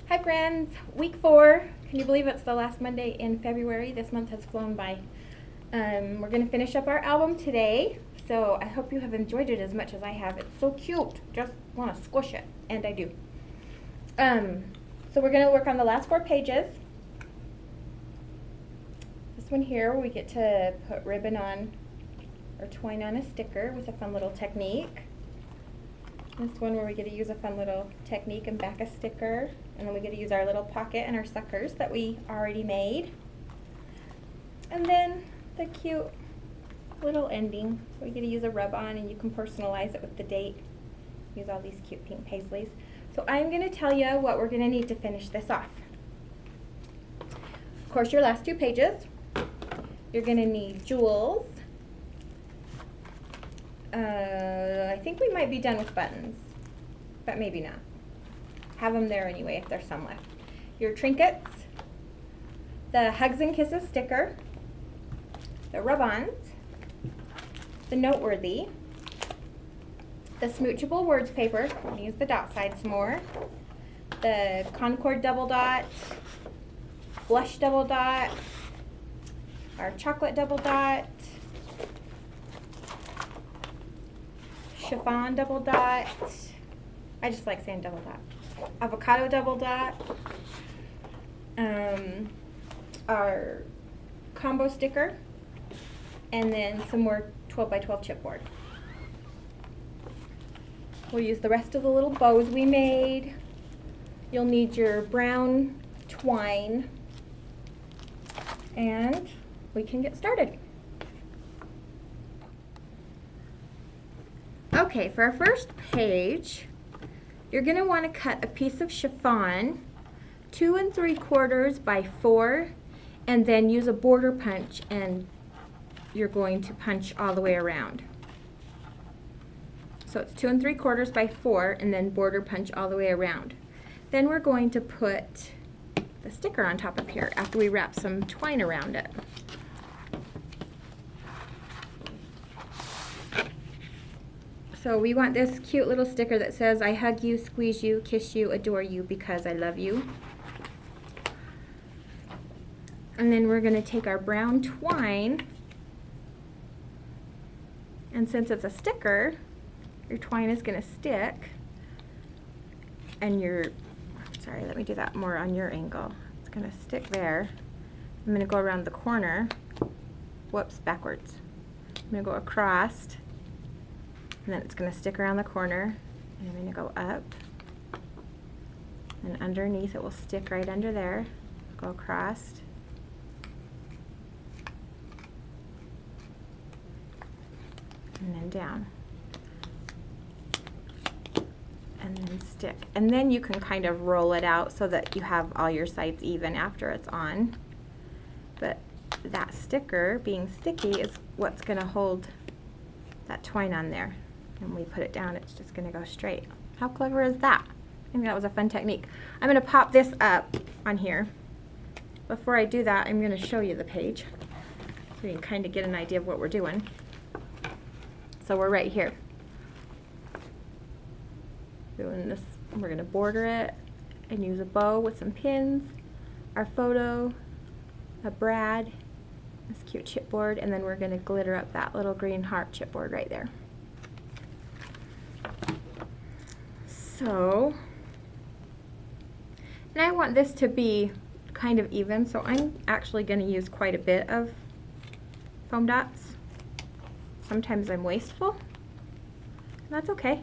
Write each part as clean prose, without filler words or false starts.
Hi friends, week 4. Can you believe it's the last Monday in February? This month has flown by. We're going to finish up our album today, so I hope you have enjoyed it as much as I have. It's so cute. Just want to squish it, and I do. So we're going to work on the last 4 pages. This one here, we get to put ribbon on or twine on a sticker with a fun little technique. This one where we get to use a fun little technique and back a sticker, and then we get to use our little pocket and our suckers that we already made. And then the cute little ending. We get to use a rub-on, and you can personalize it with the date. Use all these cute pink paisleys. So I'm going to tell you what we're going to need to finish this off. Of course, your last 2 pages. You're going to need jewels. I think we might be done with buttons, but maybe not. Have them there anyway if there's some left. Your trinkets, the Hugs and Kisses sticker, the rub-ons, the Noteworthy, the Smoochable Words paper, I'm going to use the dot side some more, the Concord double dot, Blush double dot, our chocolate double dot, chiffon double dot, I just like saying double dot, avocado double dot, our combo sticker, and then some more 12 by 12 chipboard. We'll use the rest of the little bows we made. You'll need your brown twine, and we can get started. Okay, for our first page, you're going to want to cut a piece of chiffon 2 3/4 by 4, and then use a border punch, and you're going to punch all the way around. So it's 2 3/4 by 4, and then border punch all the way around. Then we're going to put the sticker on top of here after we wrap some twine around it. So we want this cute little sticker that says, I hug you, squeeze you, kiss you, adore you because I love you. And then we're going to take our brown twine, and since it's a sticker, your twine is going to stick, and sorry, let me do that more on your angle. It's going to stick there. I'm going to go around the corner, whoops, backwards. I'm going to go across, and then it's going to stick around the corner, and I'm going to go up, and underneath it will stick right under there, go across, and then down, and then stick. And then you can kind of roll it out so that you have all your sides even after it's on. But that sticker, being sticky, is what's going to hold that twine on there. And we put it down, it's just going to go straight. How clever is that? I think that was a fun technique. I'm going to pop this up on here. Before I do that, I'm going to show you the page so you can kind of get an idea of what we're doing. So we're right here. Doing this, we're going to border it and use a bow with some pins, our photo, a brad, this cute chipboard, and then we're going to glitter up that little green heart chipboard right there. So, and I want this to be kind of even, so I'm actually going to use quite a bit of foam dots. Sometimes I'm wasteful, and that's okay.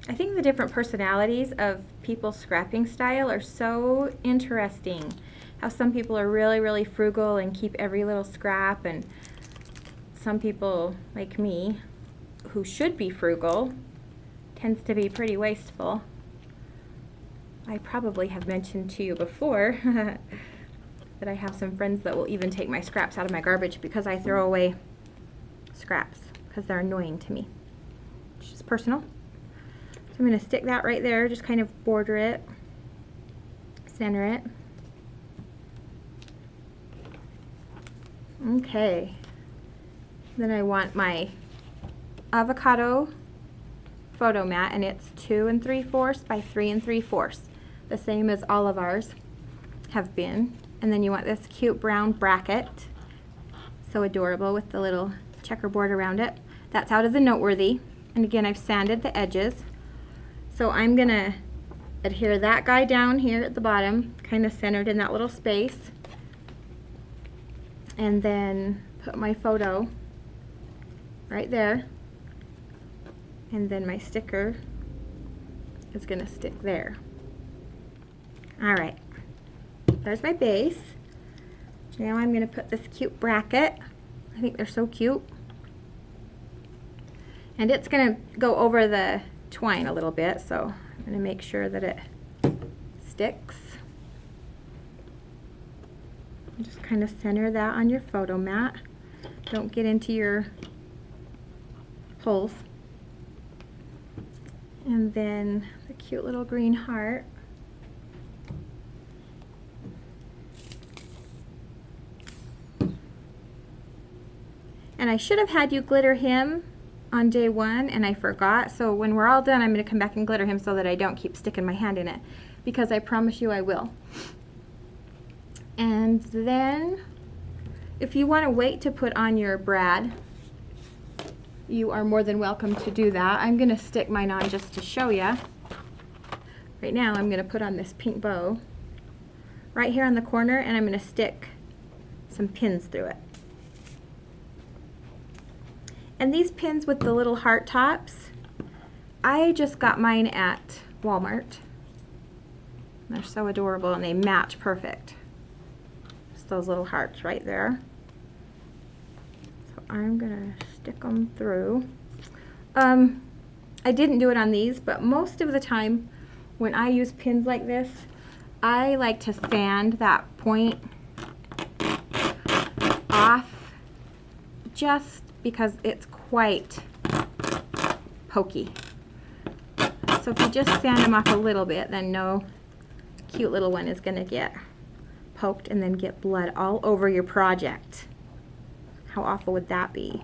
I think the different personalities of people's scrapping style are so interesting. How some people are really, really frugal and keep every little scrap, and some people, like me, who should be frugal, tends to be pretty wasteful. I probably have mentioned to you before that I have some friends that will even take my scraps out of my garbage because I throw away scraps because they're annoying to me. It's just personal. So I'm going to stick that right there, just kind of border it, center it. Okay. Then I want my avocado photo mat, and it's 2 3/4 by 3 3/4, the same as all of ours have been. And then you want this cute brown bracket, so adorable with the little checkerboard around it. That's out of the Noteworthy, and again I've sanded the edges. So I'm gonna adhere that guy down here at the bottom, kind of centered in that little space, and then put my photo right there, and then my sticker is gonna stick there. All right, there's my base. Now I'm gonna put this cute bracket. I think they're so cute. And it's gonna go over the twine a little bit, so I'm gonna make sure that it sticks. Just kind of center that on your photo mat. Don't get into your holes. And then the cute little green heart. And I should have had you glitter him on day 1, and I forgot. So when we're all done, I'm going to come back and glitter him so that I don't keep sticking my hand in it, because I promise you I will. And then if you want to wait to put on your brad, you are more than welcome to do that. I'm going to stick mine on just to show you. Right now I'm going to put on this pink bow right here on the corner, and I'm going to stick some pins through it. And these pins with the little heart tops, I just got mine at Walmart. They're so adorable, and they match perfect. Just those little hearts right there. So I'm gonna stick them through. I didn't do it on these, but most of the time when I use pins like this, I like to sand that point off, just because it's quite pokey. So if you just sand them off a little bit, then no cute little one is going to get poked and then get blood all over your project. How awful would that be?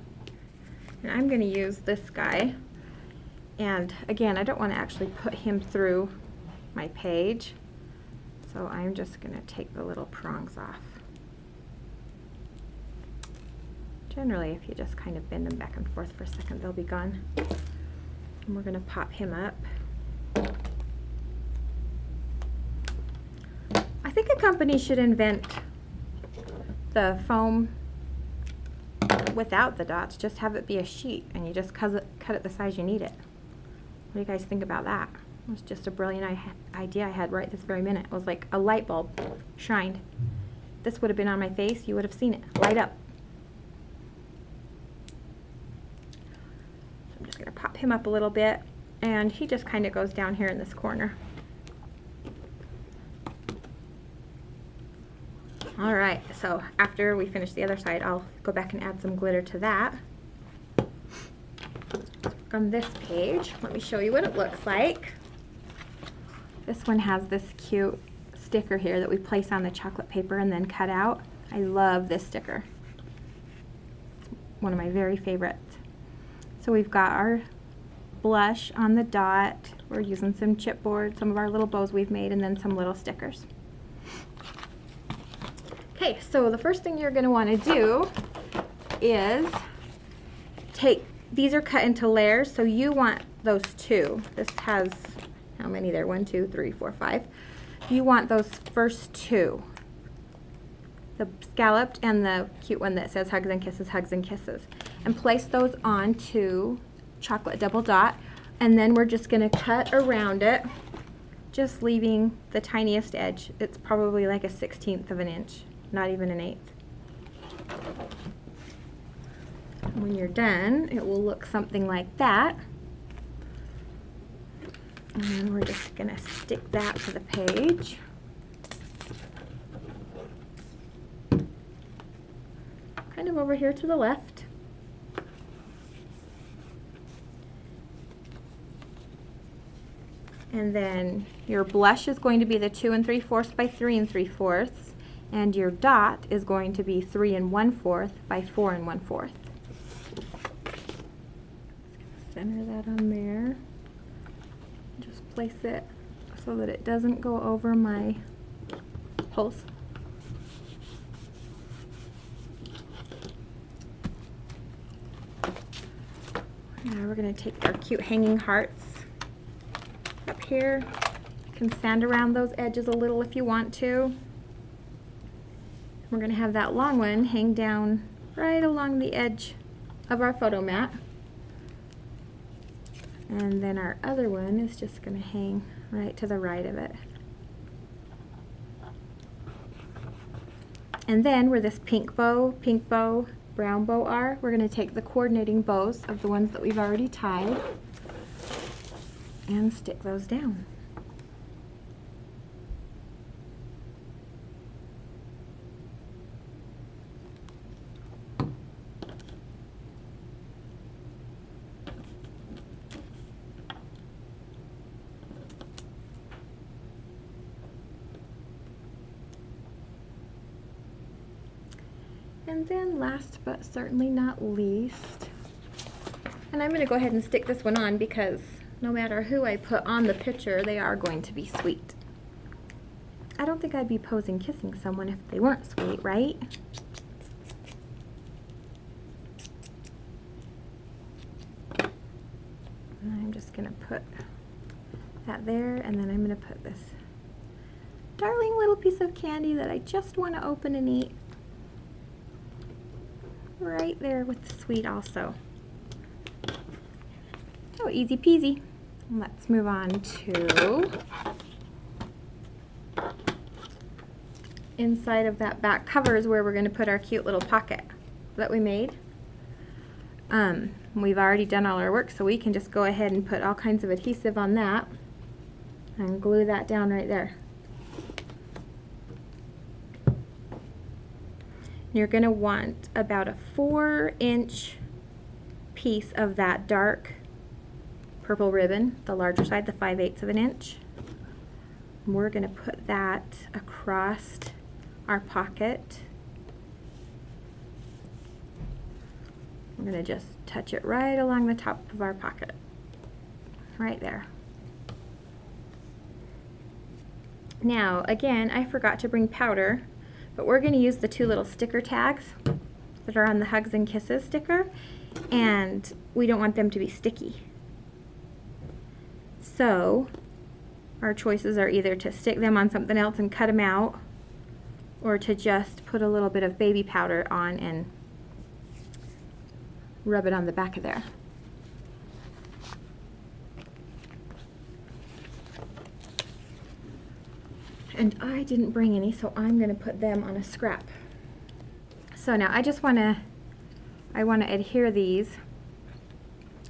And I'm going to use this guy, and again, I don't want to actually put him through my page, so I'm just going to take the little prongs off. Generally, if you just kind of bend them back and forth for a second, they'll be gone. And we're going to pop him up. I think a company should invent the foam without the dots. Just have it be a sheet, and you just cut it the size you need it. What do you guys think about that? It was just a brilliant idea I had right this very minute. It was like a light bulb shined. If this would have been on my face, you would have seen it light up. I'm just going to pop him up a little bit, and he just kind of goes down here in this corner. Alright, so after we finish the other side, I'll go back and add some glitter to that. On this page, let me show you what it looks like. This one has this cute sticker here that we place on the chocolate paper and then cut out. I love this sticker. It's one of my very favorites. So we've got our blush on the dot. We're using some chipboard, some of our little bows we've made, and then some little stickers. Okay, so the first thing you're going to want to do is these are cut into layers, so you want those two. This has, how many there? 1, 2, 3, 4, 5. You want those first two. The scalloped and the cute one that says hugs and kisses, hugs and kisses. And place those onto chocolate double dot, and then we're just going to cut around it, just leaving the tiniest edge. It's probably like a 1/16 of an inch, not even an 1/8. When you're done, it will look something like that. And then we're just going to stick that to the page. Kind of over here to the left. And then your blush is going to be the 2 3/4 by 3 3/4, and your dot is going to be 3 1/4 by 4 1/4. Center that on there. place it so that it doesn't go over my holes. Now we're going to take our cute hanging hearts up here. You can sand around those edges a little if you want to. We're going to have that long one hang down right along the edge of our photo mat. And then our other one is just going to hang right to the right of it. And then where this pink bow, brown bow are, we're going to take the coordinating bows of the ones that we've already tied and stick those down. And then last but certainly not least, and I'm going to go ahead and stick this one on because no matter who I put on the picture, they are going to be sweet. I don't think I'd be posing kissing someone if they weren't sweet, right? And I'm just going to put that there, and then I'm going to put this darling little piece of candy that I just want to open and eat right there with the sweet also. Oh, easy peasy. Let's move on to inside of that back cover is where we're going to put our cute little pocket that we made. We've already done all our work, so we can just go ahead and put all kinds of adhesive on that and glue that down right there. You're going to want about a 4-inch piece of that dark purple ribbon, the larger side, the 5/8 of an inch. And we're going to put that across our pocket. We're going to just touch it right along the top of our pocket, right there. Now, again, I forgot to bring powder, but we're going to use the 2 little sticker tags that are on the Hugs and Kisses sticker, and we don't want them to be sticky. So our choices are either to stick them on something else and cut them out, or to just put a little bit of baby powder on and rub it on the back of there. And I didn't bring any, so I'm going to put them on a scrap. So now I want to adhere these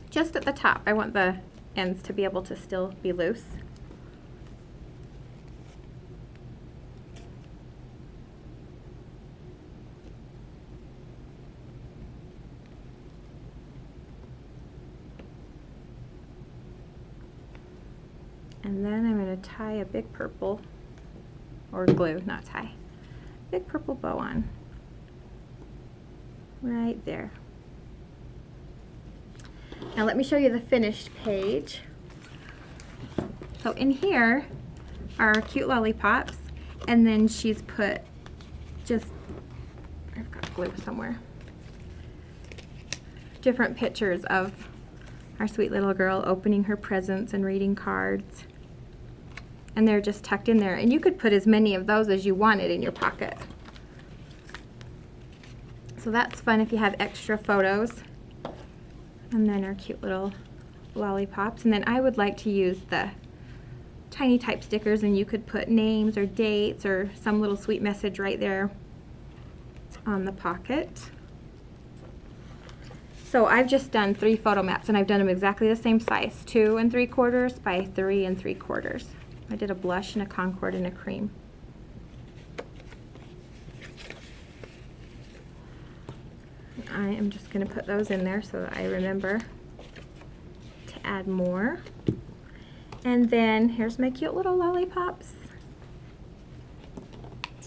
just at the top. I want the ends to be able to still be loose. And then I'm going to tie a big purple, or glue, not tie, big purple bow on right there. Now let me show you the finished page. So in here are our cute lollipops, and then she's put just, I've got glue somewhere, different pictures of our sweet little girl opening her presents and reading cards. And they're just tucked in there. And you could put as many of those as you wanted in your pocket. So that's fun if you have extra photos. And then our cute little lollipops. And then I would like to use the tiny type stickers, and you could put names or dates or some little sweet message right there on the pocket. So I've just done 3 photo mats, and I've done them exactly the same size, 2 3/4 by 3 3/4. I did a blush and a Concord and a cream. I am just going to put those in there so that I remember to add more. And then here's my cute little lollipops.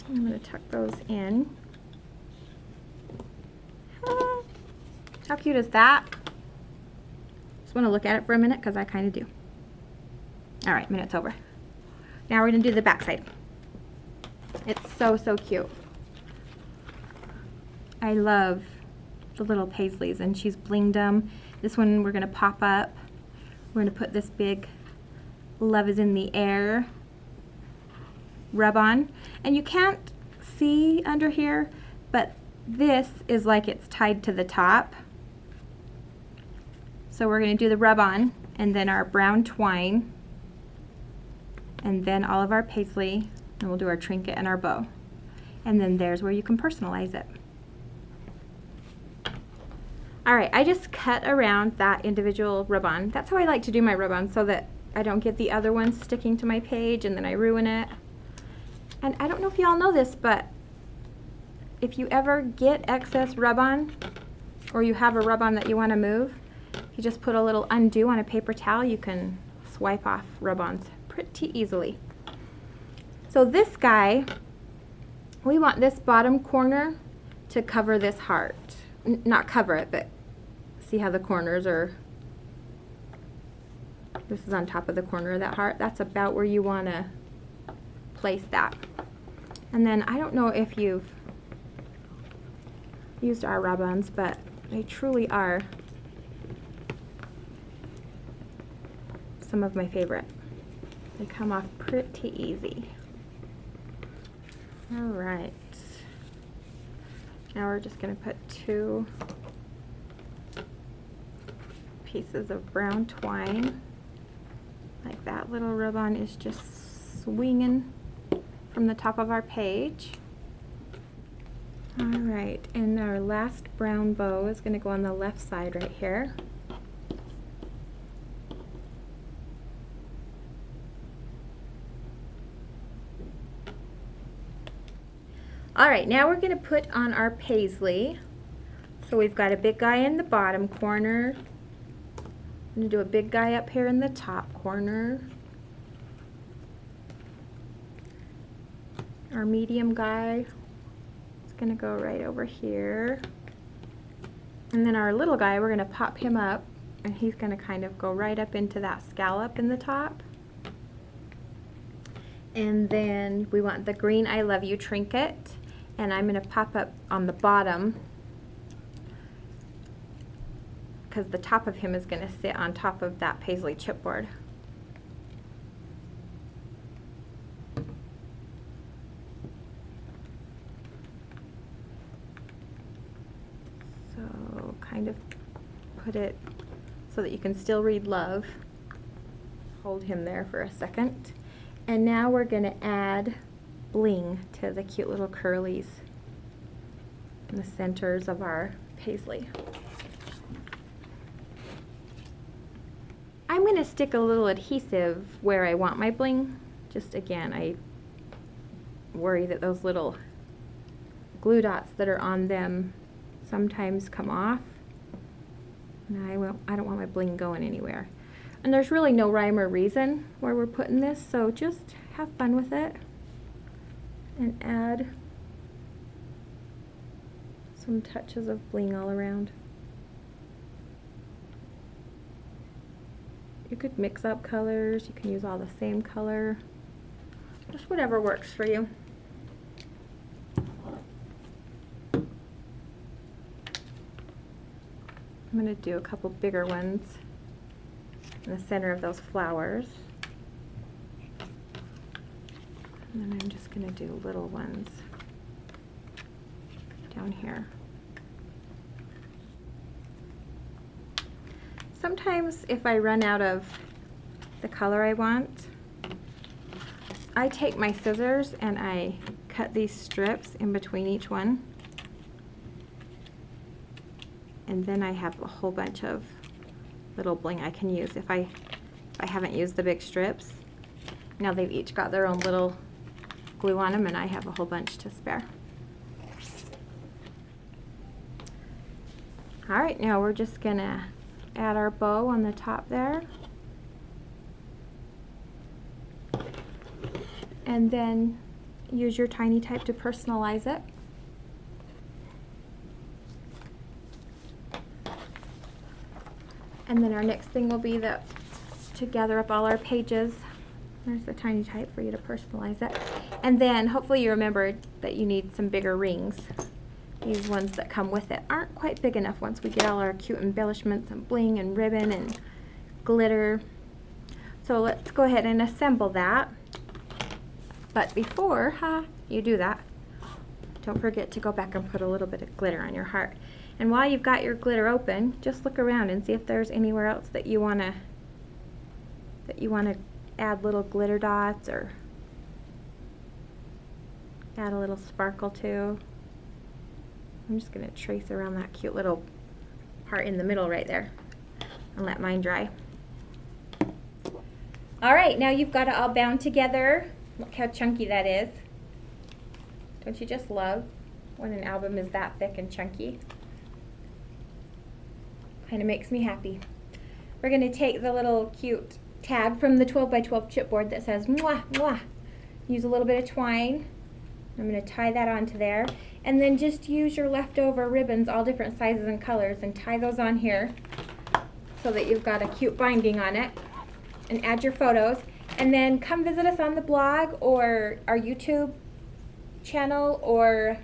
I'm going to tuck those in. Ah, how cute is that? Just want to look at it for a minute because I kind of do. All right, minute's over. Now we're gonna do the back side. It's so, so cute. I love the little paisleys, and she's blinged them. This one we're gonna pop up. We're gonna put this big "Love is in the air" rub on. And you can't see under here, but this is like it's tied to the top. So we're gonna do the rub on, and then our brown twine, and then all of our paisley, and we'll do our trinket and our bow. And then there's where you can personalize it. All right, I just cut around that individual rub-on. That's how I like to do my rub-on, so that I don't get the other ones sticking to my page and then I ruin it. And I don't know if y'all know this, but if you ever get excess rub-on, or you have a rub-on that you want to move, you just put a little undo on a paper towel, you can swipe off rub-ons pretty easily. So this guy, we want this bottom corner to cover this heart. Not cover it, but see how the corners are, this is on top of the corner of that heart. That's about where you want to place that. And then I don't know if you've used our rub-ons, but they truly are some of my favorite. They come off pretty easy. All right. Now we're just going to put 2 pieces of brown twine. Like that little rub-on is just swinging from the top of our page. All right, and our last brown bow is going to go on the left side right here. All right, now we're going to put on our paisley. So we've got a big guy in the bottom corner. I'm going to do a big guy up here in the top corner. Our medium guy is going to go right over here. And then our little guy, we're going to pop him up, and he's going to kind of go right up into that scallop in the top. And then we want the green "I love you" trinket. And I'm going to pop up on the bottom because the top of him is going to sit on top of that paisley chipboard. So kind of put it so that you can still read "love." Hold him there for a second. And now we're going to add bling to the cute little curlies in the centers of our paisley. I'm going to stick a little adhesive where I want my bling. Just again, I worry that those little glue dots that are on them sometimes come off. And I don't want my bling going anywhere. And there's really no rhyme or reason where we're putting this, so just have fun with it and add some touches of bling all around. You could mix up colors, you can use all the same color, just whatever works for you. I'm going to do a couple bigger ones in the center of those flowers. And then I'm just going to do little ones down here. Sometimes if I run out of the color I want, I take my scissors and I cut these strips in between each one. And then I have a whole bunch of little bling I can use if I haven't used the big strips. Now they've each got their own little glue on them, and I have a whole bunch to spare. All right, now we're just gonna add our bow on the top there. And then use your tiny type to personalize it. And then our next thing will be to gather up all our pages There's the tiny type for you to personalize it. And then hopefully you remembered that you need some bigger rings. These ones that come with it aren't quite big enough once we get all our cute embellishments and bling and ribbon and glitter. So let's go ahead and assemble that. But before you do that, don't forget to go back and put a little bit of glitter on your heart. And while you've got your glitter open, just look around and see if there's anywhere else that you want to add little glitter dots or add a little sparkle to. I'm just going to trace around that cute little part in the middle right there and let mine dry. All right, now you've got it all bound together. Look how chunky that is. Don't you just love when an album is that thick and chunky? Kind of makes me happy. We're going to take the little cute tag from the 12 by 12 chipboard that says mwah, mwah. Use a little bit of twine. I'm going to tie that onto there. And then just use your leftover ribbons, all different sizes and colors, and tie those on here so that you've got a cute binding on it. And add your photos. And then come visit us on the blog or our YouTube channel or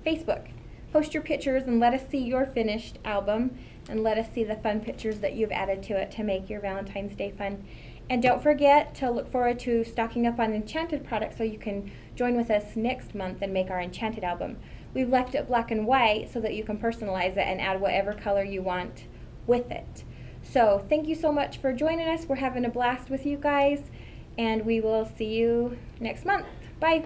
Facebook. Post your pictures and let us see your finished album, and let us see the fun pictures that you've added to it to make your Valentine's Day fun. And don't forget to look forward to stocking up on Enchanted products so you can join with us next month and make our Enchanted album. We've left it black and white so that you can personalize it and add whatever color you want with it. So thank you so much for joining us. We're having a blast with you guys, and we will see you next month. Bye.